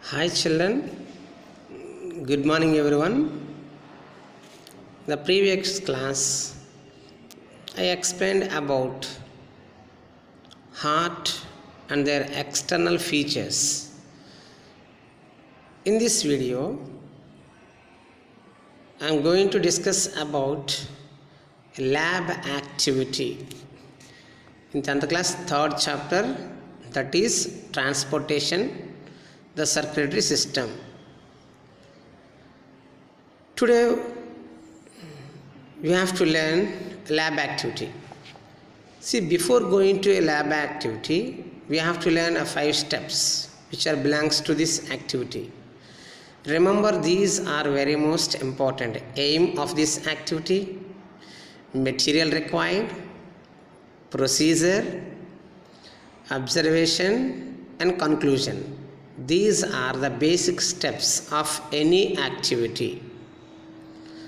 Hi children, good morning everyone. The previous class I explained about heart and their external features. In this video I am going to discuss about lab activity. In 10th class 3rd chapter, that is transportation, the circulatory system. Today we have to learn lab activity. See, before going to a lab activity, we have to learn 5 steps which belongs to this activity. Remember, these are very most important. Aim of this activity, material required, procedure, observation and conclusion. These are the basic steps of any activity.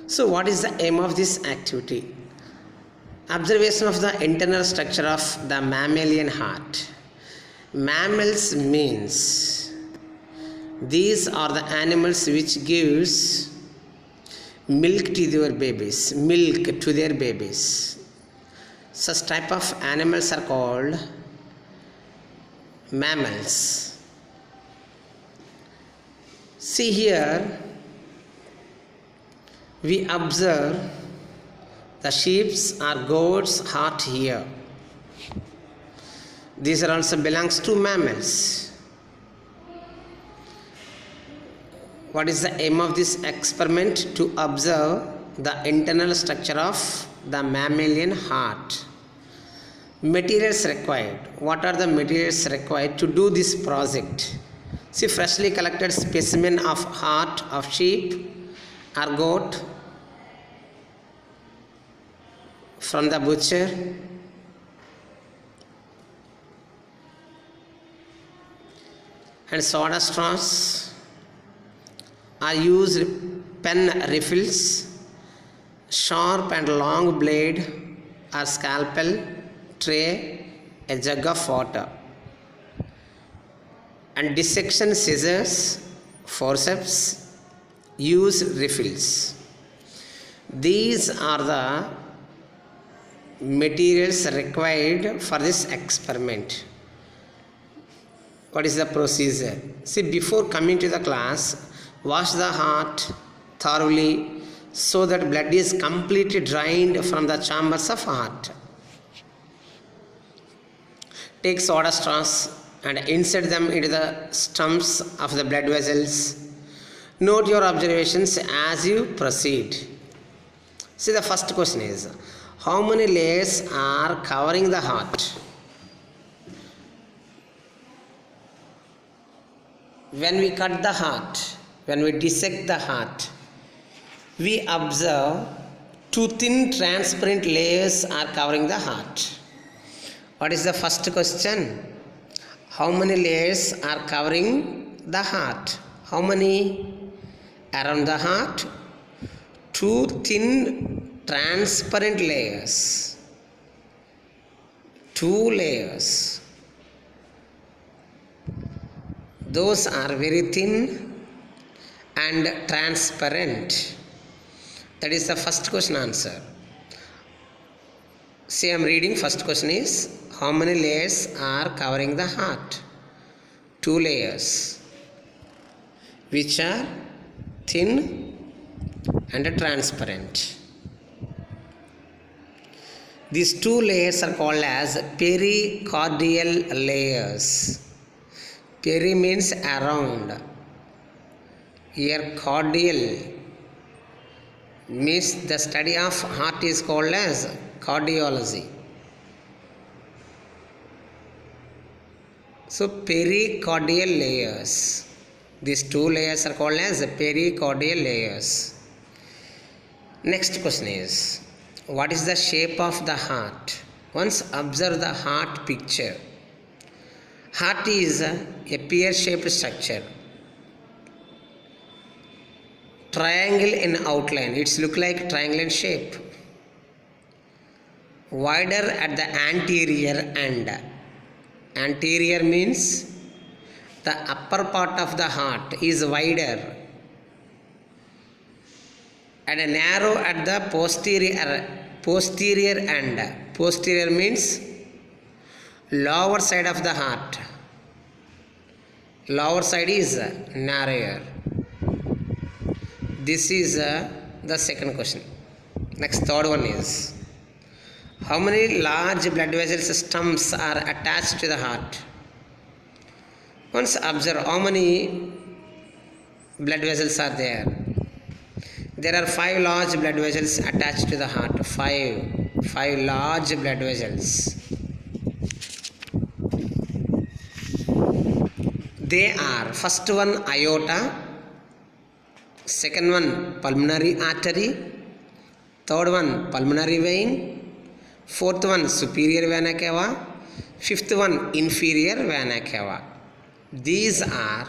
So what is the aim of this activity? Observation of the internal structure of the mammalian heart. Mammals means these are the animals which gives milk to their babies. Such type of animals are called mammals. See here, we observe the sheep's or goat's heart here. These are also belongs to mammals. What is the aim of this experiment? To observe the internal structure of the mammalian heart. Materials required. What are the materials required to do this project? See, freshly collected specimen of heart of sheep or goat from the butcher. And soda straws are used, pen refills, sharp and long blade or scalpel, tray, a jug of water, and dissection scissors, forceps, use refills. These are the materials required for this experiment. What is the procedure? See, before coming to the class, wash the heart thoroughly so that blood is completely drained from the chambers of heart. Take soda straws and insert them into the stumps of the blood vessels. Note your observations as you proceed. See, the first question is, how many layers are covering the heart? When we cut the heart, when we dissect the heart, we observe 2 thin transparent layers are covering the heart. What is the first question? How many layers are covering the heart? How many? Around the heart, 2 thin transparent layers. 2 layers. Those are very thin and transparent. That is the first question answer. See, I am reading. First question is, how many layers are covering the heart? 2 layers, which are thin and transparent. These 2 layers are called as pericardial layers. Peri means around. Here cardial means the study of heart is called as cardiology. So pericardial layers. These 2 layers are called as pericardial layers. Next question is, what is the shape of the heart? Once observe the heart picture. Heart is a pear-shaped structure. Triangle in outline. It's look like triangle in shape. Wider at the anterior end. Anterior means the upper part of the heart is wider and narrow at the posterior end. Posterior means lower side of the heart. Lower side is narrower. This is the second question. Next, third one is, how many large blood vessel systems are attached to the heart? Once observe how many blood vessels are there. There are 5 large blood vessels attached to the heart. 5 large blood vessels. They are, first one aorta, second one pulmonary artery, third one pulmonary vein, fourth one superior vena cava, fifth one inferior vena cava. These are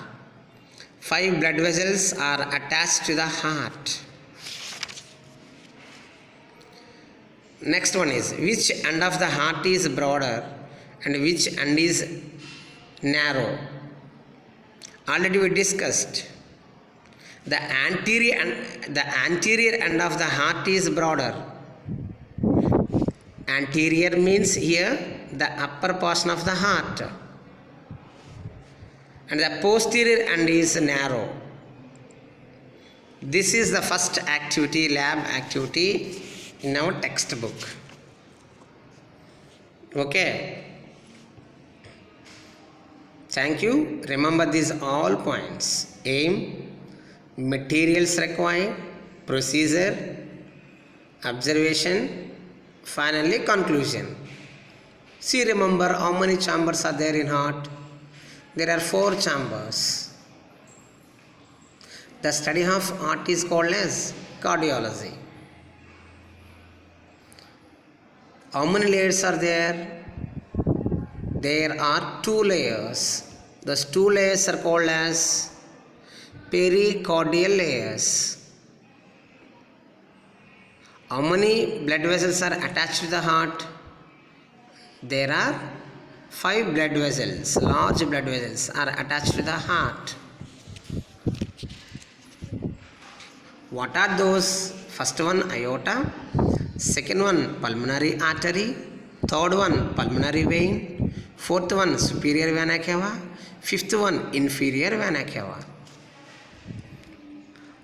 5 blood vessels are attached to the heart. Next one is, which end of the heart is broader and which end is narrow? Already we discussed. The anterior end of the heart is broader. Anterior means here the upper portion of the heart. And the posterior end is narrow. This is the first activity, lab activity in our textbook. Okay. Thank you. Remember these all points. Aim, materials required, procedure, observation, finally conclusion. See, remember how many chambers are there in heart? There are 4 chambers. The study of heart is called as cardiology. How many layers are there? There are 2 layers. Those 2 layers are called as pericardial layers. How many blood vessels are attached to the heart? There are 5 blood vessels, large blood vessels are attached to the heart. What are those? First one aorta, second one pulmonary artery, third one pulmonary vein, fourth one superior vena cava, fifth one inferior vena cava.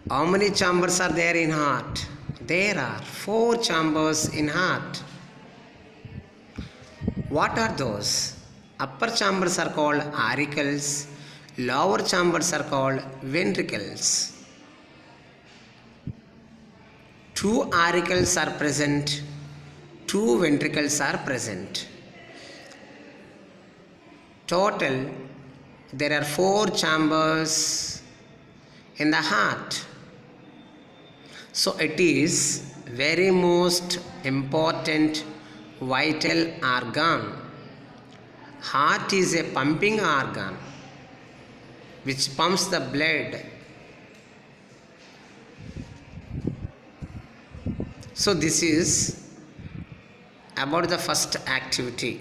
How many chambers are there in heart? There are 4 chambers in heart. What are those? Upper chambers are called auricles, lower chambers are called ventricles. 2 auricles are present, 2 ventricles are present. Total, there are 4 chambers in the heart. So it is very most important vital organ. Heart is a pumping organ which pumps the blood. So this is about the first activity.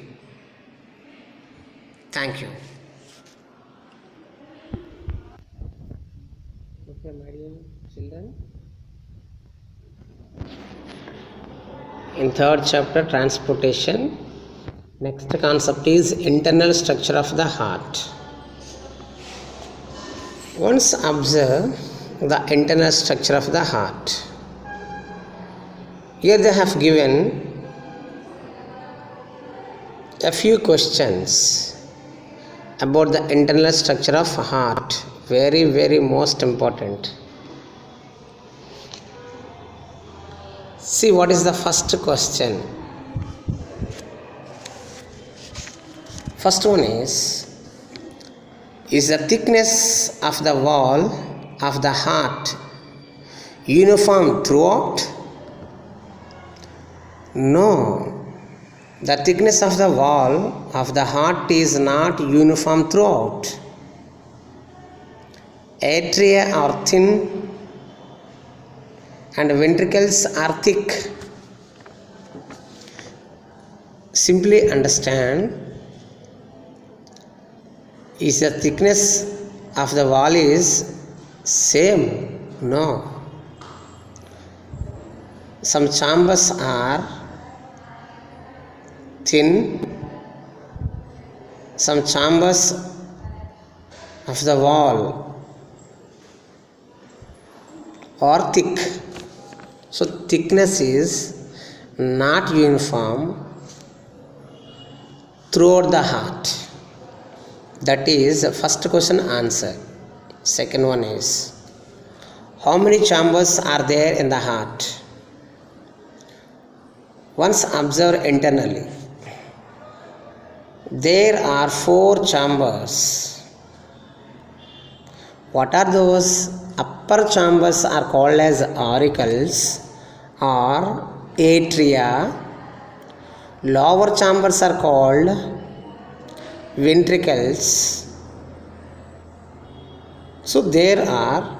Thank you. Okay, my dear children. In 3rd chapter, transportation. Next concept is internal structure of the heart. Once observe the internal structure of the heart. Here they have given a few questions about the internal structure of heart. Very most important. See what is the first question. First one is the thickness of the wall of the heart uniform throughout? No. The thickness of the wall of the heart is not uniform throughout. Atria are thin and ventricles are thick. Simply understand, Is the thickness of the wall is same? No. Some chambers are thin, some chambers of the wall are thick. So thickness is not uniform throughout the heart. That is first question answer. Second one is, how many chambers are there in the heart? Once observe internally. There are 4 chambers. What are those? Upper chambers are called as auricles or atria. Lower chambers are called ventricles. So there are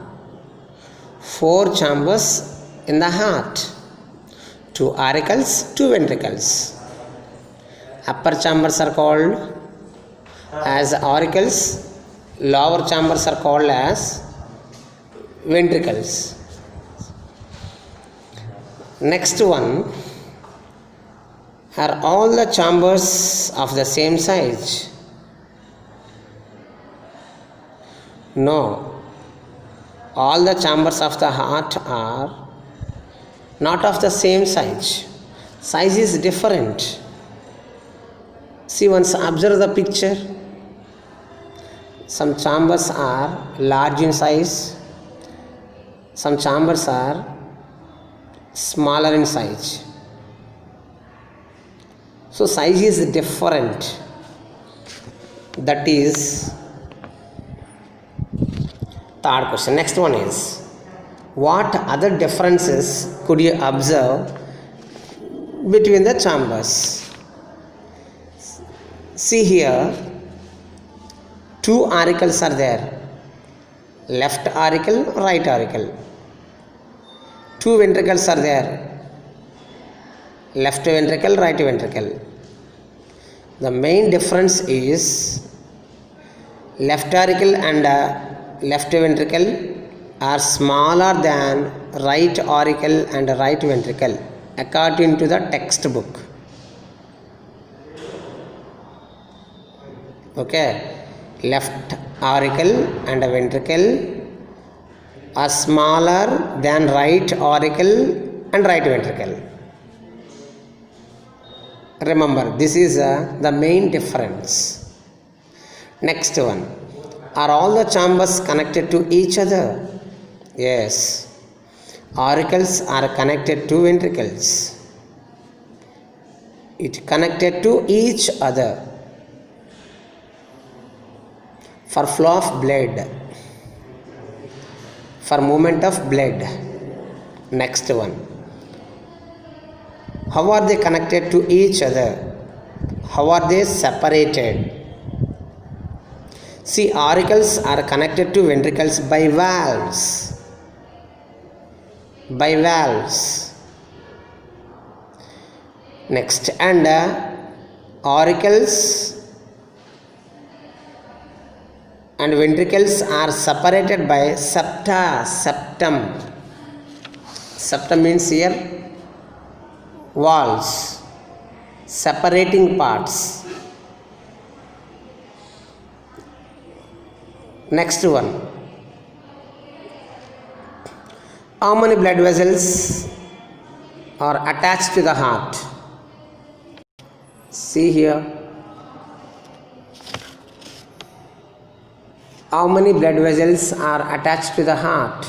4 chambers in the heart. 2 auricles, 2 ventricles. Upper chambers are called as auricles. Lower chambers are called as ventricles. Next one, are all the chambers of the same size? No. All the chambers of the heart are not of the same size. Size is different. See, once observe the picture. Some chambers are large in size. Some chambers are smaller in size. So size is different. That is third question. Next one is, what other differences could you observe between the chambers? See here, 2 auricles are there. Left auricle, right auricle. 2 ventricles are there. Left ventricle, right ventricle. The main difference is left auricle and left ventricle are smaller than right auricle and right ventricle according to the textbook. Okay, left auricle and ventricle are smaller than right auricle and right ventricle. Remember, this is the main difference. Next one, are all the chambers connected to each other? Yes. Auricles are connected to ventricles. It connected to each other for flow of blood, for movement of blood. Next one, how are they connected to each other? How are they separated? See, auricles are connected to ventricles by valves. By valves. Next, and auricles and ventricles are separated by septa. Septum. Septum means here walls, separating parts. Next one, how many blood vessels are attached to the heart? See here, how many blood vessels are attached to the heart?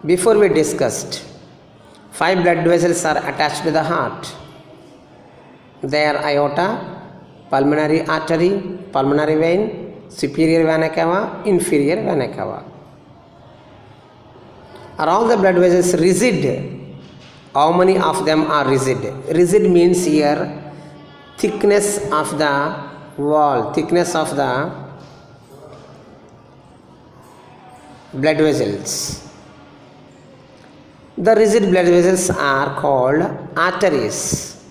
Before we discussed, 5 blood vessels are attached to the heart. They are aorta, pulmonary artery, pulmonary vein, superior vena cava, inferior vena cava. Are all the blood vessels rigid? How many of them are rigid? Rigid means here thickness of the wall, thickness of the blood vessels. The rigid blood vessels are called arteries.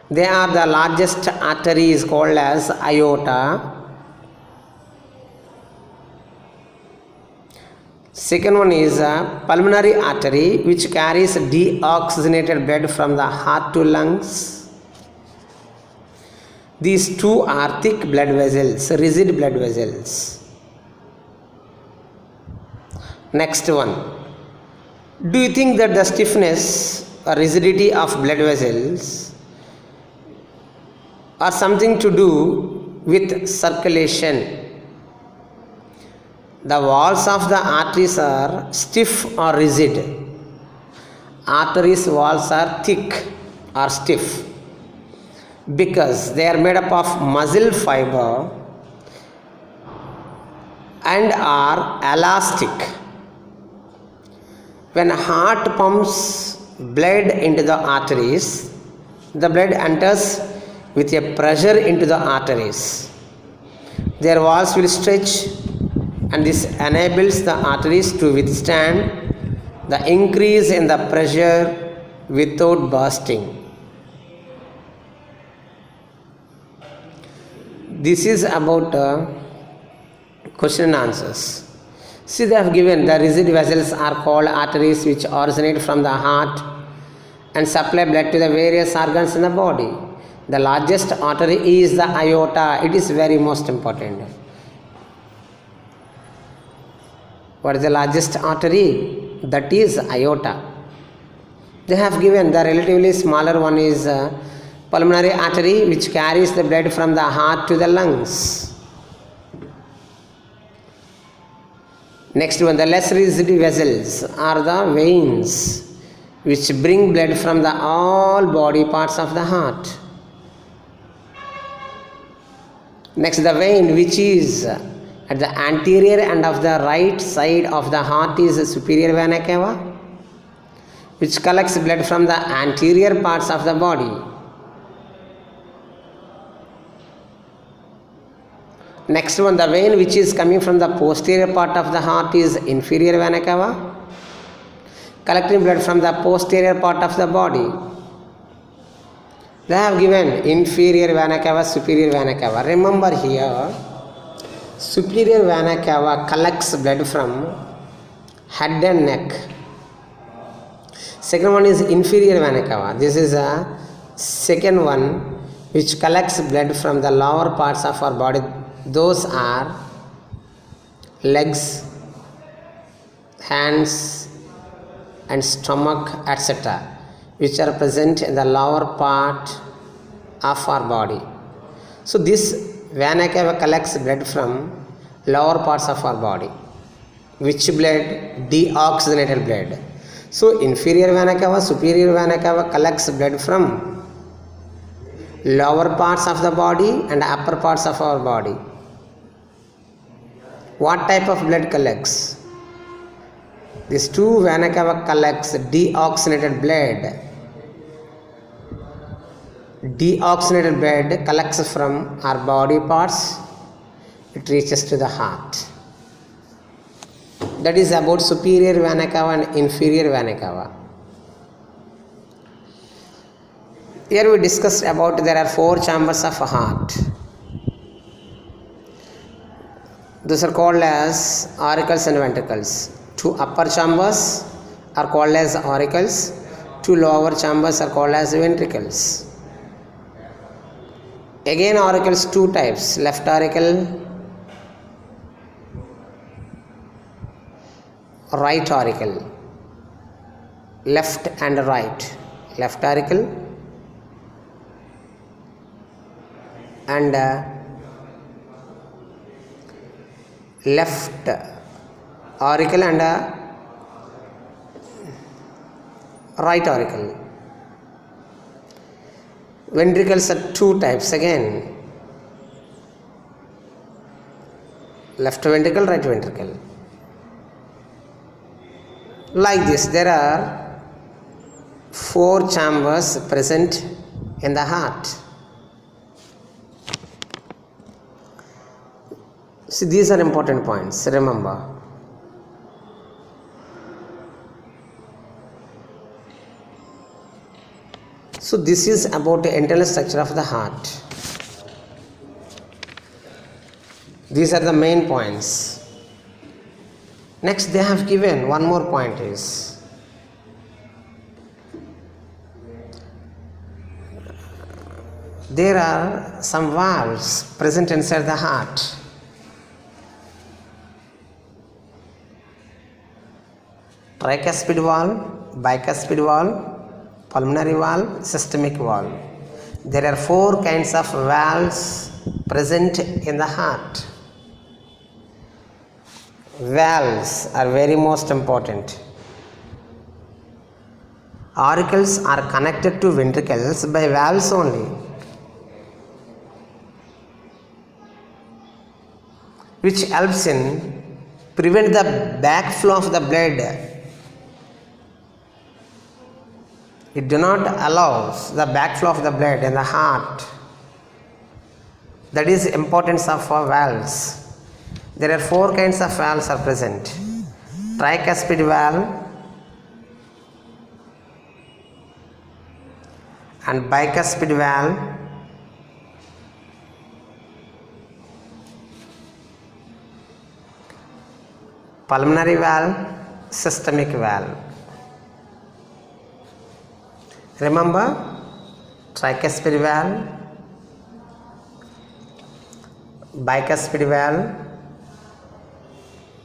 They are the largest artery is called as aorta. Second one is pulmonary artery, which carries deoxygenated blood from the heart to lungs. These two are thick blood vessels, rigid blood vessels. Next one. Do you think that the stiffness or rigidity of blood vessels are something to do with circulation? The walls of the arteries are stiff or rigid. Arteries walls are thick or stiff because they are made up of muscle fiber and are elastic. When heart pumps blood into the arteries, the blood enters with a pressure into the arteries. Their walls will stretch, and this enables the arteries to withstand the increase in the pressure without bursting. This is about question and answers. See, they have given the rigid vessels are called arteries, which originate from the heart and supply blood to the various organs in the body. The largest artery is the aorta. It is very most important. What is the largest artery? That is aorta. They have given the relatively smaller one is pulmonary artery, which carries the blood from the heart to the lungs. Next one, the less rigid vessels are the veins, which bring blood from the all body parts of the heart. Next, the vein which is at the anterior end of the right side of the heart is the superior vena cava, which collects blood from the anterior parts of the body. Next one, the vein which is coming from the posterior part of the heart is inferior vena cava, collecting blood from the posterior part of the body. They have given inferior vena cava, superior vena cava. Remember here, superior vena cava collects blood from head and neck. Second one is inferior vena cava. This is a second one which collects blood from the lower parts of our body. Those are legs, hands and stomach, etc., which are present in the lower part of our body. So this vena cava collects blood from lower parts of our body. Which blood? Deoxygenated blood. So inferior vena cava, superior vena cava collects blood from lower parts of the body and upper parts of our body. What type of blood collects? These two vena cava collects deoxygenated blood. Deoxygenated blood collects from our body parts. It reaches to the heart. That is about superior vena cava and inferior vena cava. Here we discussed about there are 4 chambers of a heart. Those are called as auricles and ventricles. 2 upper chambers are called as auricles. 2 lower chambers are called as ventricles. Again, auricles 2 types: left auricle, right auricle. Left and right. Left auricle and left auricle and right auricle. Ventricles are 2 types again: left ventricle, right ventricle. Like this, there are 4 chambers present in the heart. See, these are important points, remember. So this is about the internal structure of the heart. These are the main points. Next they have given one more point is there are some valves present inside the heart. Tricuspid valve, bicuspid valve, pulmonary valve, systemic valve. There are 4 kinds of valves present in the heart. Valves are very most important. Auricles are connected to ventricles by valves only, which helps in prevent the backflow of the blood. It do not allows the backflow of the blood in the heart. That is importance of valves. There are 4 kinds of valves are present. Tricuspid valve and bicuspid valve, pulmonary valve, systemic valve. Remember, tricuspid valve, bicuspid valve,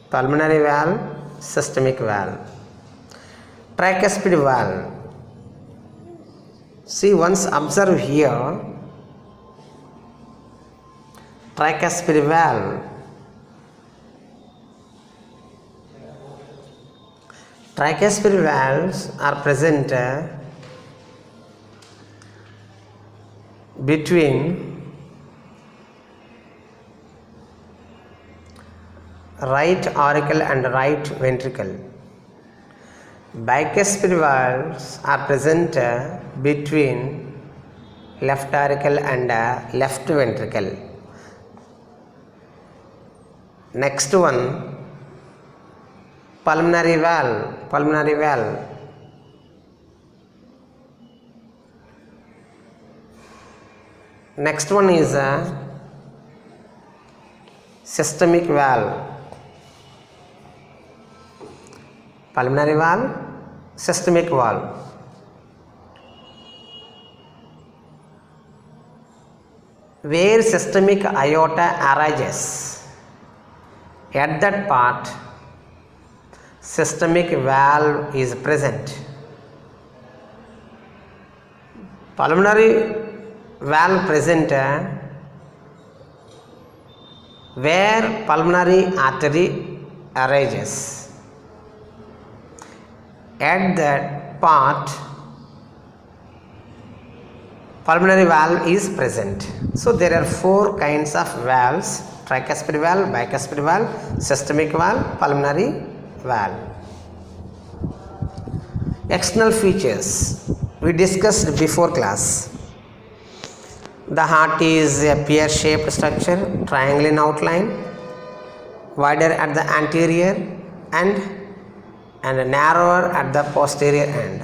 pulmonary valve, systemic valve. Tricuspid valve. See, once observe here, tricuspid valve. Tricuspid valves are present between right auricle and right ventricle. Bicuspid valves are present between left auricle and left ventricle. Next one, pulmonary valve. Pulmonary valve. Next one is systemic valve. Pulmonary valve, systemic valve. Where systemic aorta arises, at that part systemic valve is present. Pulmonary valve present where pulmonary artery arises. At that part pulmonary valve is present. So there are 4 kinds of valves: tricuspid valve, bicuspid valve, systemic valve, pulmonary valve. External features we discussed before class. The heart is a pear-shaped structure, triangle in outline, wider at the anterior end and narrower at the posterior end.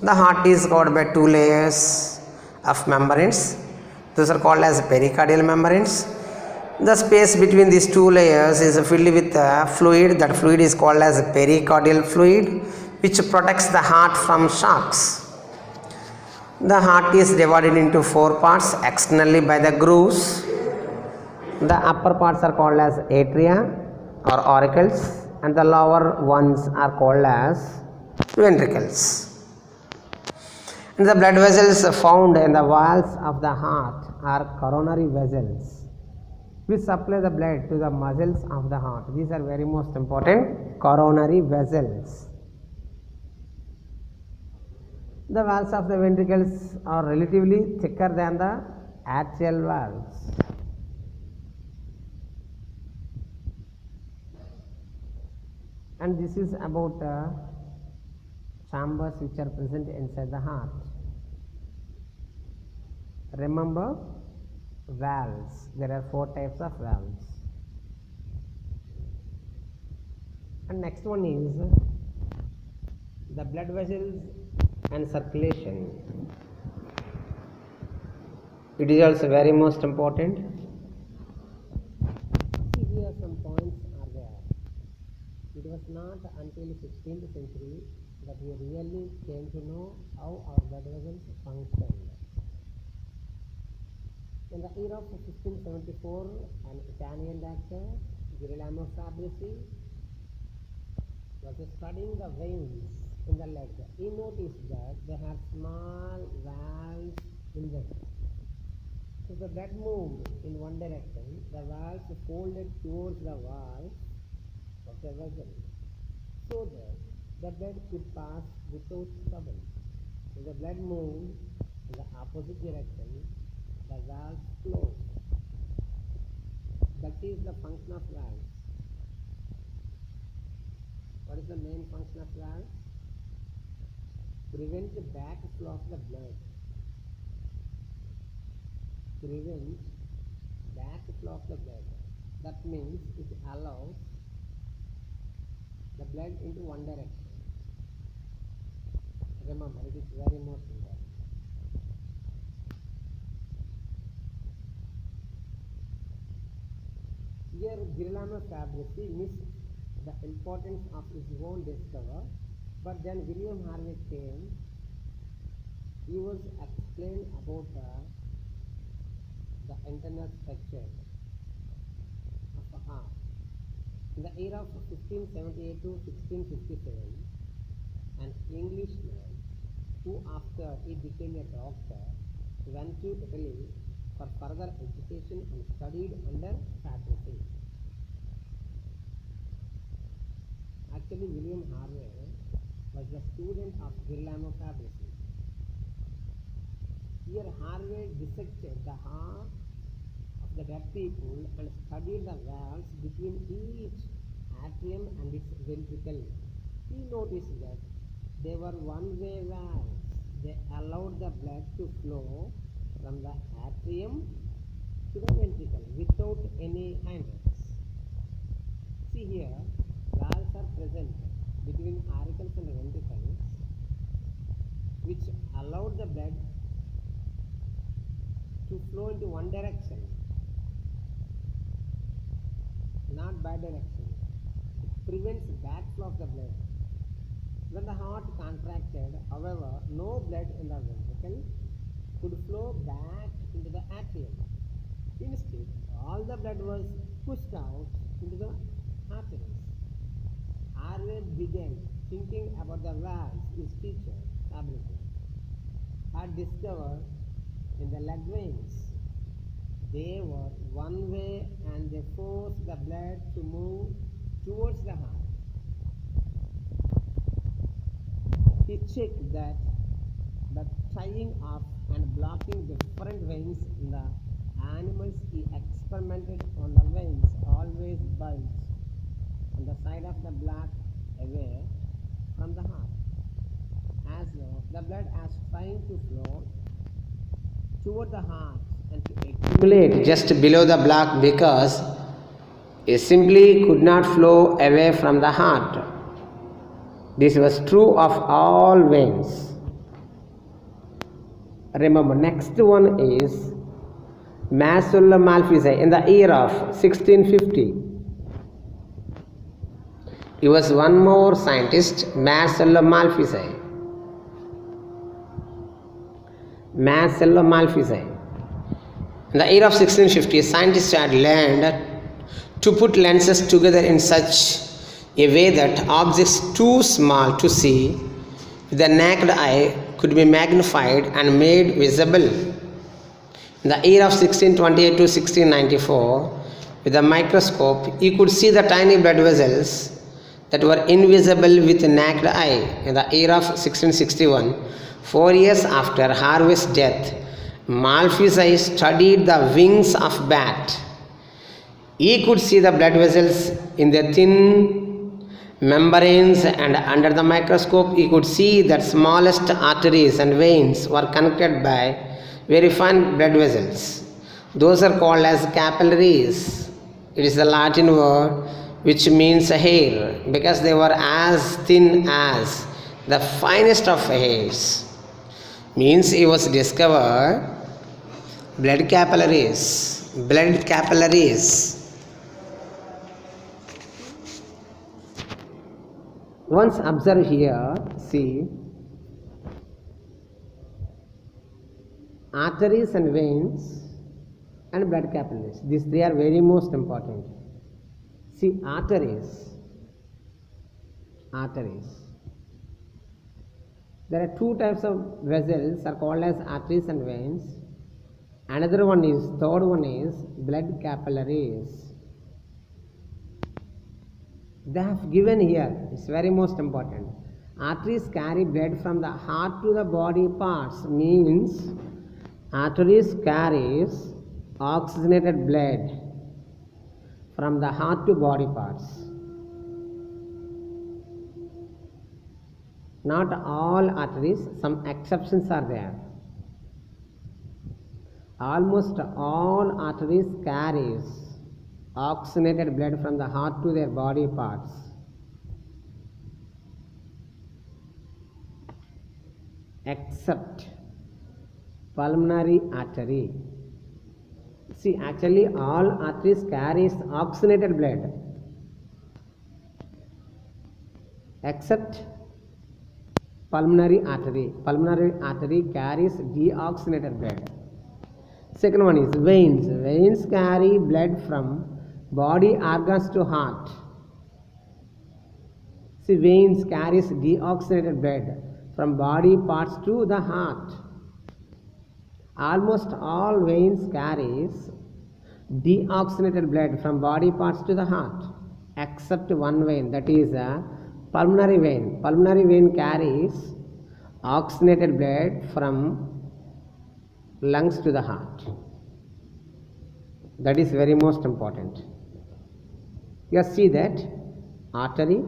The heart is covered by 2 layers of membranes. Those are called as pericardial membranes. The space between these 2 layers is filled with fluid. That fluid is called as pericardial fluid, which protects the heart from shocks. The heart is divided into 4 parts externally by the grooves. The upper parts are called as atria or auricles, and the lower ones are called as ventricles. And the blood vessels found in the walls of the heart are coronary vessels, which supply the blood to the muscles of the heart. These are very most important, coronary vessels. The valves of the ventricles are relatively thicker than the atrial valves. And this is about chambers which are present inside the heart. Remember, valves. There are 4 types of valves. And next one is the blood vessels and circulation. It is also very most important. See, here some points are there. It was not until 16th century that we really came to know how our blood vessels functioned. In the year of 1674, an Italian doctor, Girolamo Fabrici, was studying the veins in the leg. He noticed that they had small valves in them. If the blood moved in one direction, the valves folded towards the walls of the vessel, so that the blood could pass without trouble. If the blood moved in the opposite direction, the valves closed. That is the function of valves. What is the main function of valves? Prevent the backflow of the blood. Prevent backflow of the blood. That means it allows the blood into one direction. Remember, it is very most important. Here, Girolamo Fabrici missed the importance of his own discovery, but then William Harvey came. He was explained about the internal structure of a heart. In the era of 1578 to 1657, an Englishman who, after he became a doctor, went to Italy for further education and studied under Fabrici. Actually, William Harvey was the student of Girolamo Fabrici. Here, Harvey dissected the heart of the dead people and studied the valves between each atrium and its ventricle. He noticed that they were one-way valves. They allowed the blood to flow from the atrium to the ventricle without any hindrance. See here, valves are present between auricles and ventricles, which allowed the blood to flow into one direction, not bidirectional. It prevents backflow of the blood. When the heart contracted, however, no blood in the ventricle could flow back into the atrium. Instead, all the blood was pushed out into the arteries. Harvey began thinking about the valves his teacher, Fabrici, had discovered in the leg veins. They were one way and they forced the blood to move towards the heart. He checked that the tying of and blocking different veins in the animals he experimented on the veins always bulged on the side of the block away from the heart, as though the blood was trying to flow toward the heart and to accumulate just below the block because it simply could not flow away from the heart. This was true of all veins. Remember, next one is Masollo Malpighi in the year of 1650. He was one more scientist, Masollo Malpighi. Masollo Malpighi. In the year of 1650, scientists had learned to put lenses together in such a way that objects too small to see with the naked eye could be magnified and made visible. In the year of 1628 to 1694, with a microscope, he could see the tiny blood vessels that were invisible with the naked eye. In the year of 1661, 4 years after Harvey's death, Malpighi studied the wings of bat. He could see the blood vessels in their thin membranes, and under the microscope he could see that smallest arteries and veins were connected by very fine blood vessels. Those are called as capillaries. It is the Latin word which means hair, because they were as thin as the finest of hairs. Means it was discovered Blood capillaries. Blood capillaries. Once observe here, see, arteries and veins and blood capillaries. These three are very most important. See, arteries. There are two types of vessels are called as arteries and veins. Another one is, third one is blood capillaries. They have given here, it's very most important. Arteries carry blood from the heart to the body parts, means arteries carries oxygenated blood from the heart to body parts. Not all arteries, some exceptions are there. Almost all arteries carries oxygenated blood from the heart to their body parts. Except pulmonary artery. See, actually all arteries carries oxygenated blood except pulmonary artery. Pulmonary artery carries deoxygenated blood. Second one is veins. Veins carry blood from body organs to heart. See, veins carries deoxygenated blood from body parts to the heart. Almost all veins carries deoxygenated blood from body parts to the heart, except one vein, that is a pulmonary vein. Pulmonary vein carries oxygenated blood from lungs to the heart. That is very most important. You see that artery,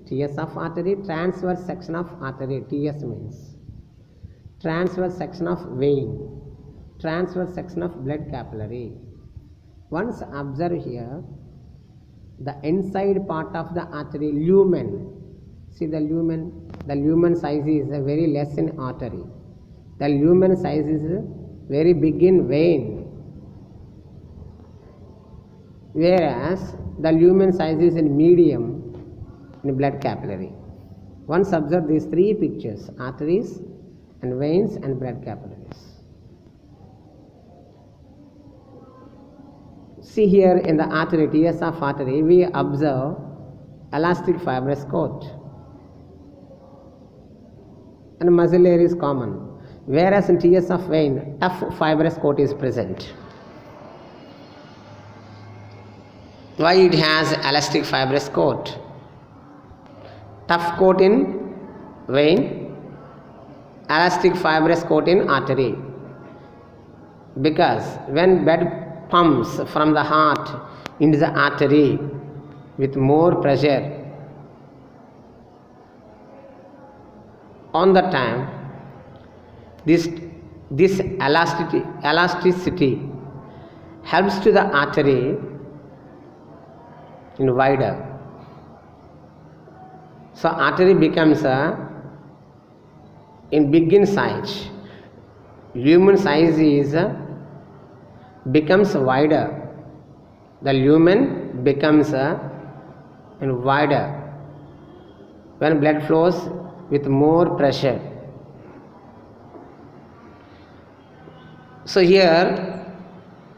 TS of artery, transverse section of artery, TS means transverse section of vein, transverse section of blood capillary. Once observe here, the inside part of the artery, lumen. See the lumen size is very less in artery. The lumen size is very big in vein, whereas the lumen size is in medium in blood capillary. Once observe these three pictures, arteries and veins and blood capillaries. See here in the artery, TS of artery, we observe elastic fibrous coat and muscle layer is common, whereas in TS of vein, tough fibrous coat is present. Why it has elastic fibrous coat? Tough coat in vein, elastic fibrous coat in artery. Because when blood pumps from the heart into the artery with more pressure, on the time this elasticity helps to the artery in wider. So artery becomes in big in size. Lumen size is becomes wider. The lumen becomes wider when blood flows with more pressure. So here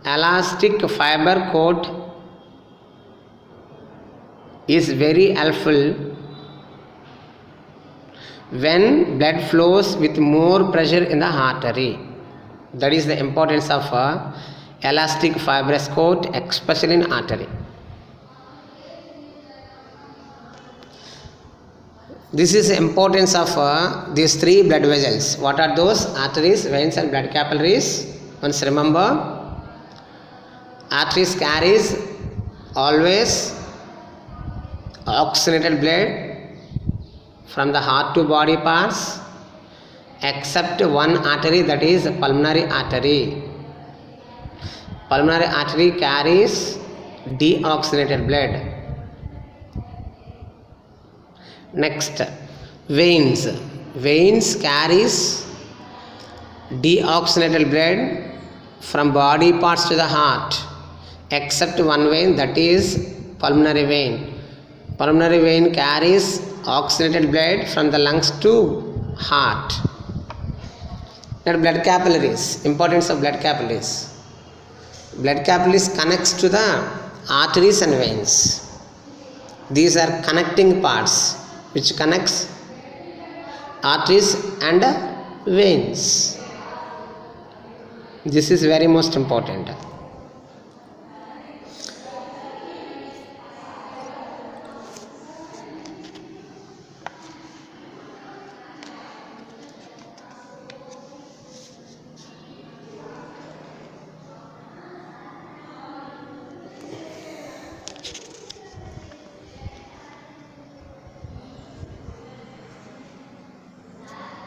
elastic fiber coat is very helpful when blood flows with more pressure in the artery. That is the importance of elastic fibrous coat, especially in artery. This is the importance of these three blood vessels. What are those? Arteries, veins and blood capillaries. Once remember, arteries carries always oxygenated blood from the heart to body parts, except one artery, that is pulmonary artery. Pulmonary artery carries deoxygenated blood. Next, veins. Veins carries deoxygenated blood from body parts to the heart, except one vein, that is pulmonary vein. Pulmonary vein carries oxygenated blood from the lungs to heart. Then blood capillaries, importance of blood capillaries. Blood capillaries connects to the arteries and veins. These are connecting parts which connects arteries and veins. This is very most important.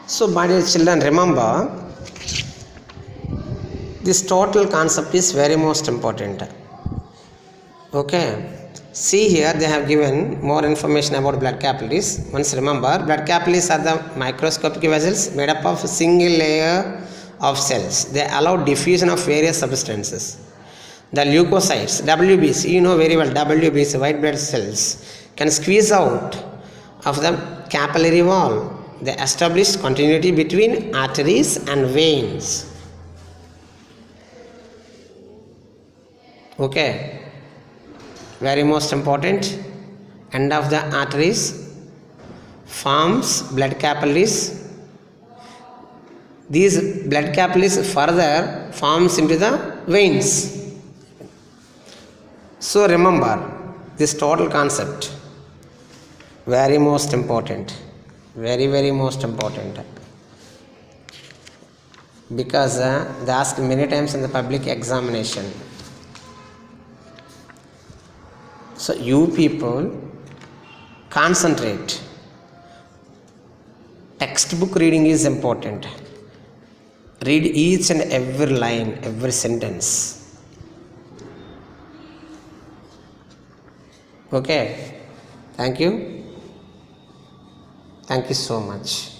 So, my dear children, remember this total concept is very most important. Okay, see here they have given more information about blood capillaries. Once remember, blood capillaries are the microscopic vessels made up of a single layer of cells. They allow diffusion of various substances. The leukocytes, WBC, you know very well, WBC, white blood cells, can squeeze out of the capillary wall. They establish continuity between arteries and veins. Okay, very most important. End of the arteries forms blood capillaries. These blood capillaries further forms into the veins. So remember this total concept, very most important, very most important, because they ask many times in the public examination. So you people concentrate. Textbook reading is important. Read each and every line, every sentence. Okay, thank you so much.